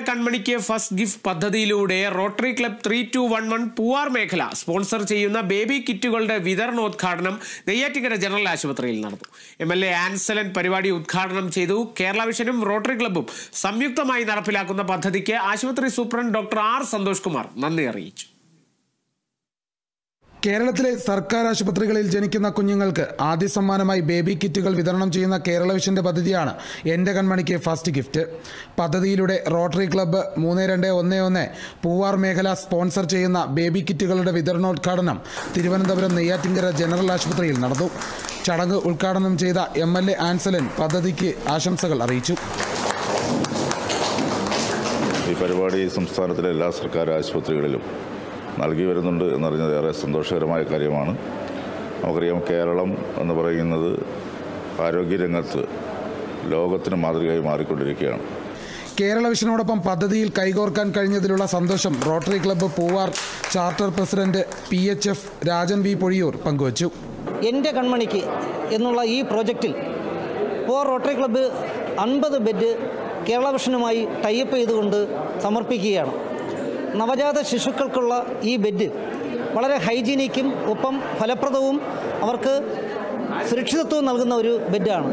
കൺമണിക്ക് first gift പദ്ധതിയിലൂടെ rotary club 3211 Poovar മേഖല sponsor ചെയ്യുന്ന ബേബി കിറ്റുകളുടെ വിതരണോദ്ഘാടനം നെയ്യാറ്റിൻകര ജനറൽ ആശുപത്രിയിൽ നടന്നു. MLA ആൻസലൻ പരിപാടി ഉദ്ഘാടനം ചെയ്തു. കേരള വിഷനും റോട്ടറി ക്ലബ്ബും സംയുക്തമായി നടപ്പിലാക്കുന്ന പദ്ധതിക്ക് ആശുപത്രി സൂപ്രണ്ട് ഡോക്ടർ ആർ സന്തോഷ് കുമാർ നന്ദി അറിയിച്ചു. കേരളത്തിലെ സർക്കാർ ആശുപത്രികളിൽ ജനിക്കുന്ന കുഞ്ഞുങ്ങൾക്ക് ആദ്യ സമ്മാനമായി ബേബി കിറ്റുകൾ വിതരണം ചെയ്യുന്ന കേരള വിഷന്റെ പദ്ധതിയാണ് എൻ്റെ കൺമണിക്ക് ഫസ്റ്റ് ഗിഫ്റ്റ്. പദ്ധതിയിലൂടെ റോട്ടറി ക്ലബ്ബ് 3211 പൂവാർ മേഖല സ്പോൺസർ ചെയ്യുന്ന ബേബി കിറ്റുകളുടെ വിതരണോദ്ഘാടനം തിരുവനന്തപുരം നെയ്യാറ്റിൻകര ജനറൽ ആശുപത്രിയിൽ നടന്നു. ചടങ്ങ് ഉദ്ഘാടനം ചെയ്ത MLA ആൻസലൻ പദ്ധതിക്ക് ആശംസകൾ അറിയിച്ചു. ഈ പരിപാടി സംസ്ഥാനത്തിലെ എല്ലാ സർക്കാർ ആശുപത്രികളിലും നൽകി വരുന്നുണ്ട് എന്നറിഞ്ഞത് ഏറെ സന്തോഷകരമായ കാര്യമാണ്. നമുക്കറിയാം, കേരളം എന്ന് പറയുന്നത് ആരോഗ്യരംഗത്ത് ലോകത്തിന് മാതൃകയായി മാറിക്കൊണ്ടിരിക്കുകയാണ്. കേരള വിഷനോടൊപ്പം പദ്ധതിയിൽ കൈകോർക്കാൻ കഴിഞ്ഞതിലുള്ള സന്തോഷം rotary club Poovar charter president PHF Rajan V Pozhiyoor പങ്കുവച്ചു. എൻ്റെ കൺമണിക്ക് എന്നുള്ള ഈ പ്രോജക്റ്റിൽ Poovar rotary club 50 bed Kerala വിഷനുമായി ടൈപ്പ് ചെയ്തുകൊണ്ട് സമർപ്പിക്കുകയാണ്. നവജാത ശിശുക്കൾക്കുള്ള ഈ ബെഡ് വളരെ ഹൈജീനിക്കും ഒപ്പം ഫലപ്രദവും അവർക്ക് സുരക്ഷിതത്വവും നൽകുന്ന ഒരു ബെഡാണ്.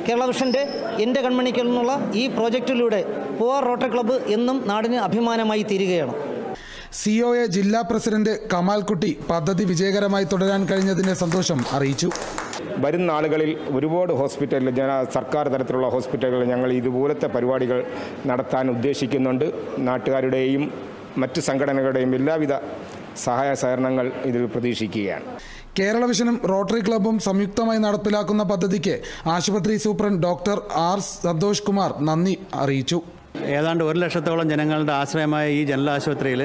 കേരള വിഷൻ്റെ എൻ്റെ കൺമണിക്ക് എന്നുള്ള ഈ പ്രോജക്റ്റിലൂടെ പൂവാർ റോട്ടറി ക്ലബ്ബ് എന്നും നാടിന് അഭിമാനമായി തീരുകയാണ്. COA ജില്ലാ പ്രസിഡന്റ് കമാൽകുട്ടി പദ്ധതി വിജയകരമായി തുടരാൻ കഴിഞ്ഞതിന്റെ സന്തോഷം അറിയിച്ചു. വരുന്ന നാളുകളിൽ ഒരുപാട് ഹോസ്പിറ്റലിൽ സർക്കാർ തലത്തിലുള്ള ഹോസ്പിറ്റലുകളിൽ ഞങ്ങൾ ഇതുപോലത്തെ പരിപാടികൾ നടത്താൻ ഉദ്ദേശിക്കുന്നുണ്ട്. നാട്ടുകാരുടെയും മറ്റ് സംഘടനകളുടെയും എല്ലാവിധ സഹായ സഹകരണങ്ങൾ ഇതിൽ പ്രതീക്ഷിക്കുകയാണ്. കേരള വിഷനും റോട്ടറി ക്ലബ്ബും സംയുക്തമായി നടപ്പിലാക്കുന്ന പദ്ധതിക്ക് ആശുപത്രി സൂപ്രണ്ട് ഡോക്ടർ ആർ സന്തോഷ് കുമാർ നന്ദി അറിയിച്ചു. ഏതാണ്ട് 1 ലക്ഷത്തോളം ജനങ്ങളുടെ ആശ്രയമായ ഈ ജനറൽ ആശുപത്രിയിൽ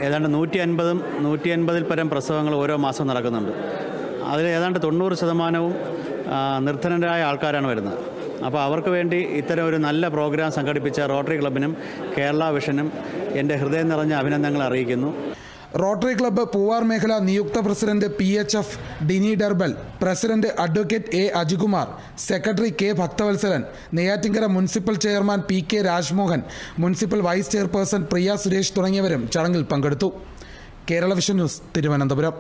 ഏതാണ്ട് 150 പരം പ്രസവങ്ങൾ ഓരോ മാസവും നടക്കുന്നുണ്ട്. അതിൽ ഏതാണ്ട് 90% നിർധനരായ ആൾക്കാരാണ് വരുന്നത്. അപ്പോൾ അവർക്ക് വേണ്ടി ഇത്തരം ഒരു നല്ല പ്രോഗ്രാം സംഘടിപ്പിച്ച റോട്ടറി ക്ലബിനും കേരള വിഷനും എൻ്റെ ഹൃദയം നിറഞ്ഞ അഭിനന്ദനങ്ങൾ അറിയിക്കുന്നു. റോട്ടറി ക്ലബ്ബ് പൂവാർ മേഖല നിയുക്ത president PHF Dini Darbal, president advocate A Ajikumar, secretary K Bhakthavalsalan, Neyyattinkara municipal chairman PK Rajmohan, municipal vice chairperson Priya Suresh തുടങ്ങിയവരും ചടങ്ങിൽ പങ്കെടുത്തു. Kerala vision news, Thiruvananthapuram.